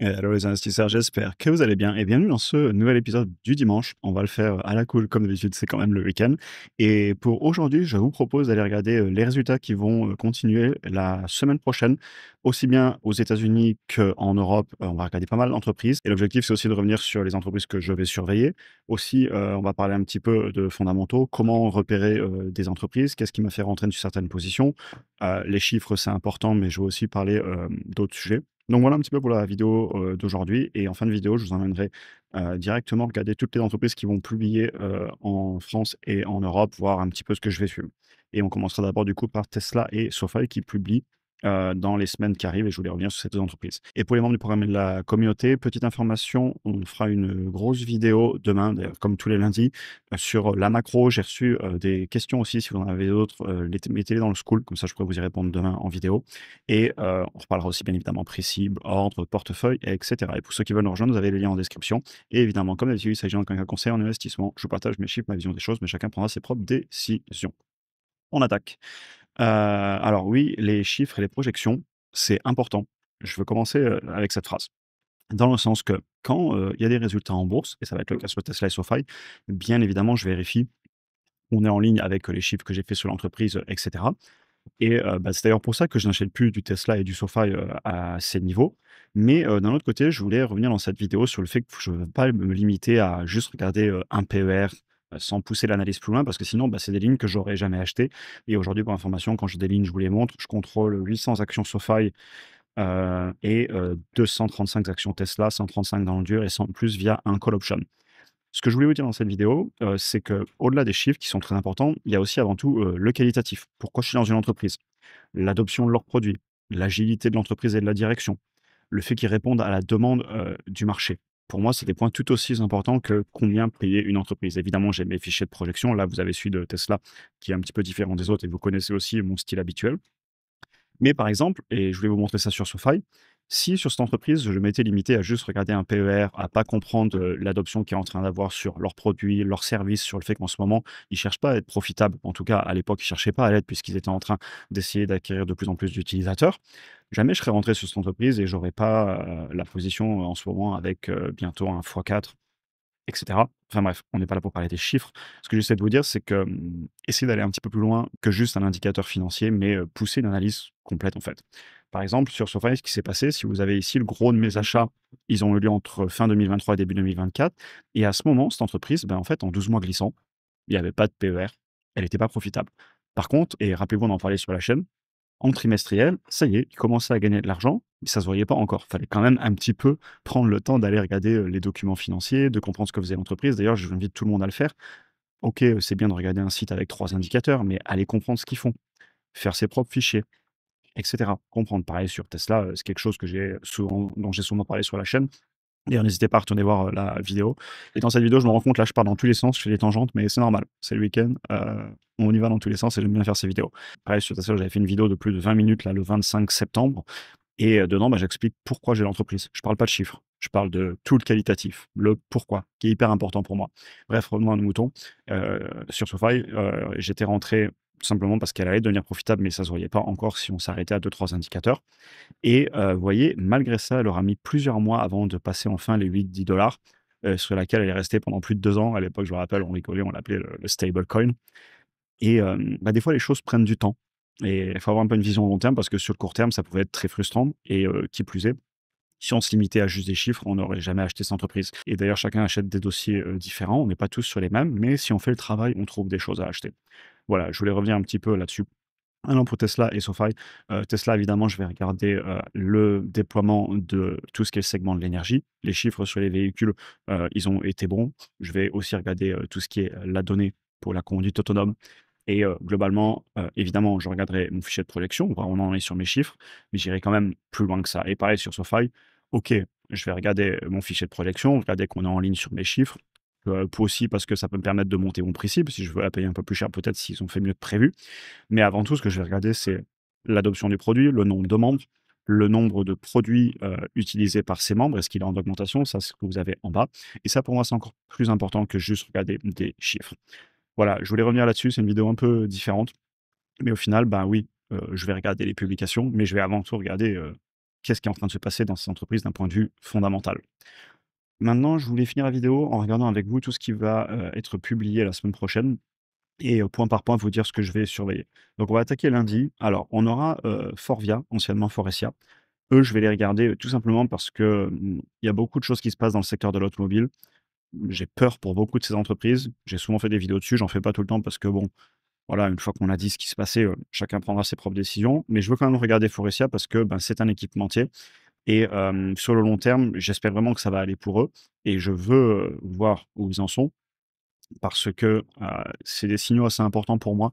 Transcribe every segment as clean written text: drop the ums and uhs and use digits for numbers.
Hello les investisseurs, j'espère que vous allez bien et bienvenue dans ce nouvel épisode du dimanche. On va le faire à la cool comme d'habitude, c'est quand même le week-end. Et pour aujourd'hui, je vous propose d'aller regarder les résultats qui vont continuer la semaine prochaine, aussi bien aux États-Unis qu'en Europe. On va regarder pas mal d'entreprises et l'objectif c'est aussi de revenir sur les entreprises que je vais surveiller. Aussi, on va parler un petit peu de fondamentaux, comment repérer des entreprises, qu'est-ce qui m'a fait rentrer sur certaines positions. Les chiffres c'est important, mais je vais aussi parler d'autres sujets. Donc voilà un petit peu pour la vidéo, d'aujourd'hui et en fin de vidéo, je vous emmènerai, directement regarder toutes les entreprises qui vont publier, en France et en Europe, voir un petit peu ce que je vais suivre. Et on commencera d'abord du coup par Tesla et SoFi qui publient, dans les semaines qui arrivent et je voulais revenir sur ces 2 entreprises. Et pour les membres du programme et de la communauté, petite information, on fera une grosse vidéo demain, d'ailleurs comme tous les lundis, sur la macro. J'ai reçu, des questions aussi si vous en avez d'autres, mettez-les dans le School, comme ça je pourrai vous y répondre demain en vidéo. Et on reparlera aussi bien évidemment prix cible, ordre, portefeuille, et cetera. Et pour ceux qui veulent nous rejoindre, vous avez les liens en description. Et évidemment, comme d'habitude, il s'agit d'un conseil en investissement. Je partage mes chiffres, ma vision des choses, mais chacun prendra ses propres décisions. On attaque. Alors oui, les chiffres et les projections, c'est important. Je veux commencer avec cette phrase. Dans le sens que quand il y a des résultats en bourse, et ça va être le cas sur Tesla et SoFi, bien évidemment, je vérifie qu'on est en ligne avec les chiffres que j'ai fait sur l'entreprise, etc. Et bah, c'est d'ailleurs pour ça que je n'achète plus du Tesla et du SoFi, à ces niveaux. Mais d'un autre côté, je voulais revenir dans cette vidéo sur le fait que je ne veux pas me limiter à juste regarder, un PER, sans pousser l'analyse plus loin parce que sinon, bah, c'est des lignes que j'aurais jamais achetées. Et aujourd'hui, pour information, quand j'ai des lignes, je vous les montre. Je contrôle 800 actions SoFi, et 235 actions Tesla, 135 dans le dur et 100 de plus via un call option. Ce que je voulais vous dire dans cette vidéo, c'est qu'au-delà des chiffres qui sont très importants, il y a aussi avant tout, le qualitatif. Pourquoi je suis dans une entreprise? L'adoption de leurs produits, l'agilité de l'entreprise et de la direction, le fait qu'ils répondent à la demande, du marché. Pour moi, c'est des points tout aussi importants que combien payer une entreprise. Évidemment, j'ai mes fichiers de projection. Là, vous avez celui de Tesla qui est un petit peu différent des autres et vous connaissez aussi mon style habituel. Mais par exemple, et je voulais vous montrer ça sur SoFi, si sur cette entreprise, je m'étais limité à juste regarder un PER, à pas comprendre, l'adoption qu'il est en train d'avoir sur leurs produits, leurs services, sur le fait qu'en ce moment, ils cherchent pas à être profitables. En tout cas, à l'époque, ils cherchaient pas à l'être puisqu'ils étaient en train d'essayer d'acquérir de plus en plus d'utilisateurs. Jamais je serais rentré sur cette entreprise et j'aurais pas, la position en ce moment avec, bientôt un x4 et cetera. Enfin bref, on n'est pas là pour parler des chiffres. Ce que j'essaie de vous dire, c'est que, essayez d'aller un petit peu plus loin que juste un indicateur financier, mais, pousser une analyse complète, en fait. Par exemple, sur SoFi, ce qui s'est passé, si vous avez ici le gros de mes achats, ils ont eu lieu entre fin 2023 et début 2024 et à ce moment, cette entreprise, ben, en fait, en 12 mois glissants, il y avait pas de PER, elle était pas profitable. Par contre et rappelez-vous, on en parlait sur la chaîne, en trimestriel, ça y est, ils commençaient à gagner de l'argent, mais ça se voyait pas encore. Il fallait quand même un petit peu prendre le temps d'aller regarder, les documents financiers, de comprendre ce que faisait l'entreprise. D'ailleurs, j'invite tout le monde à le faire. OK, c'est bien de regarder un site avec 3 indicateurs, mais allez comprendre ce qu'ils font, faire ses propres fichiers et cetera. Comprendre. Pareil sur Tesla, c'est quelque chose que j'ai souvent dont j'ai souvent parlé sur la chaîne. D'ailleurs, n'hésitez pas à retourner voir, la vidéo et dans cette vidéo, je me rends compte, là, je pars dans tous les sens, je fais des tangentes, mais c'est normal. C'est le week-end, on y va dans tous les sens et j'aime bien faire ces vidéos. Pareil sur Tesla, j'avais fait une vidéo de plus de 20 minutes, là, le 25 septembre et dedans, bah, j'explique pourquoi j'ai l'entreprise. Je parle pas de chiffres, je parle de tout le qualitatif, le pourquoi, qui est hyper important pour moi. Bref, revenons à nos moutons. Sur SoFi, j'étais rentré tout simplement parce qu'elle allait devenir profitable, mais ça se voyait pas encore si on s'arrêtait à deux trois indicateurs et vous voyez, malgré ça, elle aura mis plusieurs mois avant de passer enfin les 8-10 sur laquelle elle est restée pendant plus de 2 ans. À l'époque, je me rappelle, on rigolait, on l'appelait le stablecoin et bah, des fois, les choses prennent du temps et il faut avoir un peu une vision long terme parce que sur le court terme, ça pouvait être très frustrant et qui plus est, si on se limitait à juste des chiffres, on n'aurait jamais acheté cette entreprise et d'ailleurs, chacun achète des dossiers, différents. On n'est pas tous sur les mêmes, mais si on fait le travail, on trouve des choses à acheter. Voilà, je voulais revenir un petit peu là-dessus. Ah non, pour Tesla et SoFi, Tesla, évidemment, je vais regarder, le déploiement de tout ce qui est le segment de l'énergie. Les chiffres sur les véhicules, ils ont été bons. Je vais aussi regarder, tout ce qui est, la donnée pour la conduite autonome et globalement, évidemment, je regarderai mon fichier de projection, voir où on en est sur mes chiffres, mais j'irai quand même plus loin que ça et pareil sur SoFi, OK, je vais regarder mon fichier de projection, regarder qu'on est en ligne sur mes chiffres, pour aussi parce que ça peut me permettre de monter mon prix cible si je veux la payer un peu plus cher, peut-être s'ils ont fait mieux que prévu. Mais avant tout, ce que je vais regarder, c'est l'adoption du produit, le nombre de membres, le nombre de produits, utilisés par ces membres. Est-ce qu'il est en augmentation? Ça, c'est ce que vous avez en bas et ça, pour moi, c'est encore plus important que juste regarder des chiffres. Voilà, je voulais revenir là-dessus, c'est une vidéo un peu différente, mais au final, ben oui, je vais regarder les publications, mais je vais avant tout regarder, qu'est-ce qui est en train de se passer dans ces entreprises d'un point de vue fondamental. Maintenant, je voulais finir la vidéo en regardant avec vous tout ce qui va, être publié la semaine prochaine et point par point vous dire ce que je vais surveiller. Donc on va attaquer lundi. Alors on aura, Forvia, anciennement Forestia. Eux, je vais les regarder, tout simplement parce que, il y a beaucoup de choses qui se passent dans le secteur de l'automobile. J'ai peur pour beaucoup de ces entreprises. J'ai souvent fait des vidéos dessus, j'en fais pas tout le temps parce que bon, voilà, une fois qu'on a dit ce qui se passait, chacun prendra ses propres décisions. Mais je veux quand même regarder Forestia parce que, ben, c'est un équipementier et sur le long terme, j'espère vraiment que ça va aller pour eux et je veux, voir où ils en sont parce que, c'est des signaux assez importants pour moi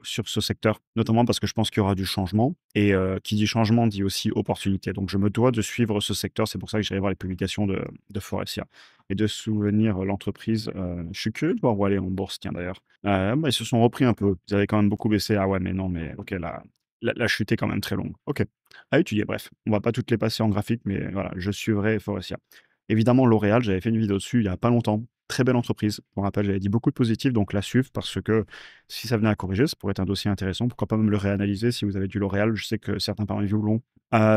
sur ce secteur, notamment parce que je pense qu'il y aura du changement et qui dit changement dit aussi opportunité. Donc je me dois de suivre ce secteur, c'est pour ça que j'irai voir les publications de Forestia et de souvenir l'entreprise, je suis curieux de voir où aller en bourse, tiens d'ailleurs. Bah, ils se sont repris un peu, ils avaient quand même beaucoup baissé. Ah ouais, mais non, mais OK, la chute est quand même très longue. OK, à étudier, bref. On va pas toutes les passer en graphique, mais voilà, je suivrai Forestia. Évidemment, L'Oréal, j'avais fait une vidéo dessus il y a pas longtemps. Très belle entreprise. Pour rappel, j'avais dit beaucoup de positifs, donc la suivre parce que si ça venait à corriger, ça pourrait être un dossier intéressant. Pourquoi pas même le réanalyser si vous avez du L'Oréal? Je sais que certains parmi vous l'ont.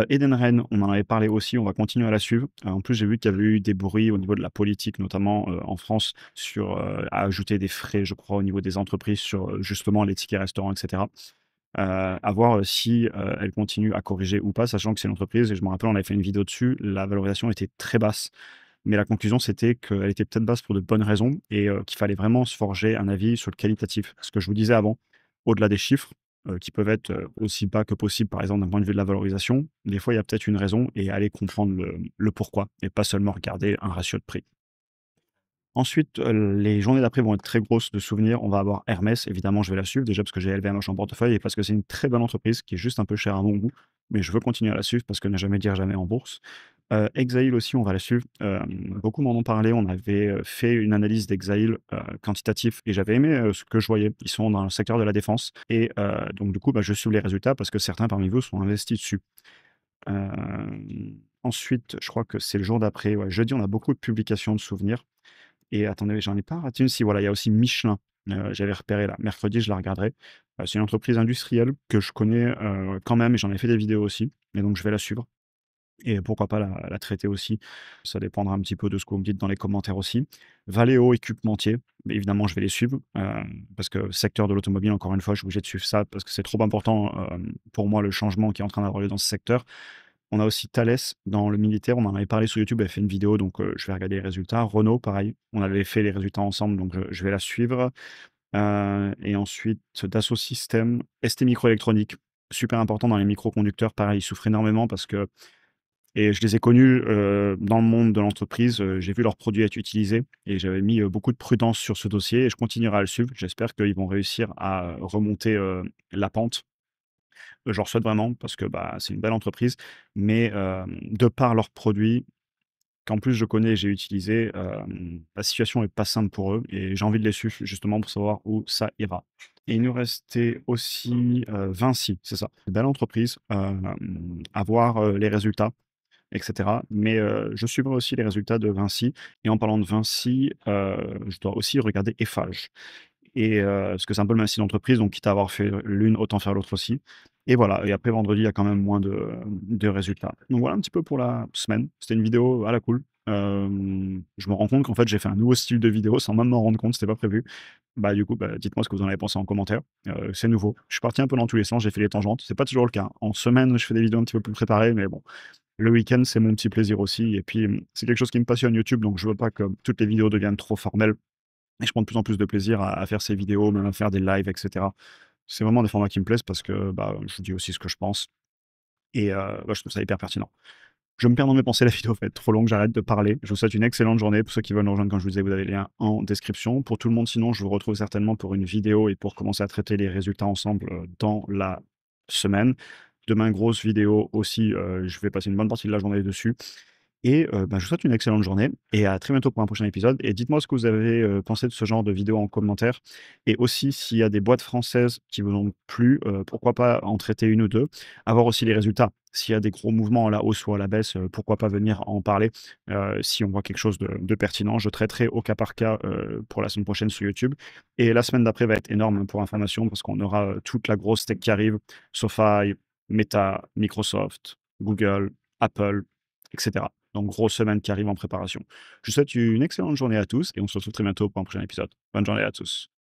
Edenred, on en avait parlé aussi, on va continuer à la suivre. En plus, j'ai vu qu'il y avait eu des bruits au niveau de la politique, notamment, en France, sur, à ajouter des frais, je crois, au niveau des entreprises sur, justement les tickets restaurants et cetera. À voir, si, elle continue à corriger ou pas, sachant que c'est une entreprise et je me rappelle, on avait fait une vidéo dessus, la valorisation était très basse. Mais la conclusion, c'était qu'elle était peut-être basse pour de bonnes raisons et qu'il fallait vraiment se forger un avis sur le qualitatif. Ce que je vous disais avant, au-delà des chiffres, qui peuvent être, aussi bas que possible, par exemple, d'un point de vue de la valorisation, des fois, il y a peut-être une raison et aller comprendre le pourquoi et pas seulement regarder un ratio de prix. Ensuite, les journées d'après vont être très grosses de souvenirs. On va avoir Hermès, évidemment, je vais la suivre déjà parce que j'ai LVMH en portefeuille et parce que c'est une très bonne entreprise qui est juste un peu chère à mon goût, mais je veux continuer à la suivre parce que ne jamais dire jamais en bourse. Exail aussi, on va la suivre. Beaucoup m'en ont parlé. On avait, fait une analyse d'Exail, quantitatif et j'avais aimé, ce que je voyais. Ils sont dans le secteur de la défense et donc du coup, bah, je suis les résultats parce que certains parmi vous sont investis dessus. Ensuite, je crois que c'est le jour d'après, ouais, jeudi, on a beaucoup de publications de souvenirs. Et attendez, j'en ai pas raté une. Si, voilà, il y a aussi Michelin, j'avais repéré là. Mercredi, je la regarderai. C'est une entreprise industrielle que je connais, quand même et j'en ai fait des vidéos aussi et donc je vais la suivre et pourquoi pas la traiter aussi. Ça dépendra un petit peu de ce que vous me dites dans les commentaires aussi. Valeo, équipementier, mais évidemment, je vais les suivre, parce que secteur de l'automobile, encore une fois, je suis obligé de suivre ça parce que c'est trop important, pour moi, le changement qui est en train d'avoir lieu dans ce secteur. On a aussi Thales dans le militaire, on en avait parlé sur YouTube, elle fait une vidéo, donc je vais regarder les résultats. Renault, pareil, on avait fait les résultats ensemble, donc je vais la suivre. Et ensuite Dassault Systèmes, ST Microélectronique, super important dans les microconducteurs, pareil, ils souffrent énormément parce que et je les ai connus, dans le monde de l'entreprise, j'ai vu leurs produits être utilisés et j'avais mis, beaucoup de prudence sur ce dossier et je continuerai à le suivre. J'espère qu'ils vont réussir à remonter, la pente. Je leur souhaite vraiment parce que, bah, c'est une belle entreprise, mais de par leurs produits, qu'en plus je connais et j'ai utilisé, la situation est pas simple pour eux et j'ai envie de les suivre justement pour savoir où ça ira. Et il nous restait aussi, Vinci, c'est ça. Belle entreprise, à voir, les résultats et cetera. Mais, je suivrai aussi les résultats de Vinci et en parlant de Vinci, je dois aussi regarder Eiffage. Et parce que c'est un peu le même style d'entreprise, donc quitte à avoir fait l'une, autant faire l'autre aussi. Et voilà, et après vendredi, il y a quand même moins de résultats. Donc voilà un petit peu pour la semaine. C'était une vidéo à la cool. Je me rends compte qu'en fait, j'ai fait un nouveau style de vidéo sans même m'en rendre compte, c'était pas prévu. Bah, du coup, bah, dites-moi ce que vous en avez pensé en commentaire. C'est nouveau. Je suis parti un peu dans tous les sens, j'ai fait les tangentes. C'est pas toujours le cas. En semaine, je fais des vidéos un petit peu plus préparées, mais bon, le week-end, c'est mon petit plaisir aussi. Et puis, c'est quelque chose qui me passionne YouTube, donc je veux pas que toutes les vidéos deviennent trop formelles. Et je prends de plus en plus de plaisir à faire ces vidéos, même à faire des lives, et cetera. C'est vraiment des formats qui me plaisent parce que, bah, je vous dis aussi ce que je pense et bah, je trouve ça hyper pertinent. Je me perds dans mes pensées, la vidéo va être trop longue, j'arrête de parler. Je vous souhaite une excellente journée. Pour ceux qui veulent nous rejoindre, comme je vous disais, vous avez le lien en description. Pour tout le monde, sinon, je vous retrouve certainement pour une vidéo et pour commencer à traiter les résultats ensemble, dans la semaine. Demain, grosse vidéo aussi, je vais passer une bonne partie de la journée dessus. Et bah, je vous souhaite une excellente journée et à très bientôt pour un prochain épisode et dites-moi ce que vous avez, pensé de ce genre de vidéo en commentaire et aussi s'il y a des boîtes françaises qui vous ont plu, pourquoi pas en traiter une ou 2. À voir aussi les résultats. S'il y a des gros mouvements à la hausse ou à la baisse, pourquoi pas venir en parler, si on voit quelque chose de pertinent. Je traiterai au cas par cas, pour la semaine prochaine sur YouTube et la semaine d'après va être énorme, hein, pour information parce qu'on aura, toute la grosse tech qui arrive, SoFi, Meta, Microsoft. Google, Apple, et cetera. Donc grosse semaine qui arrive en préparation. Je vous souhaite une excellente journée à tous et on se retrouve très bientôt pour un prochain épisode. Bonne journée à tous.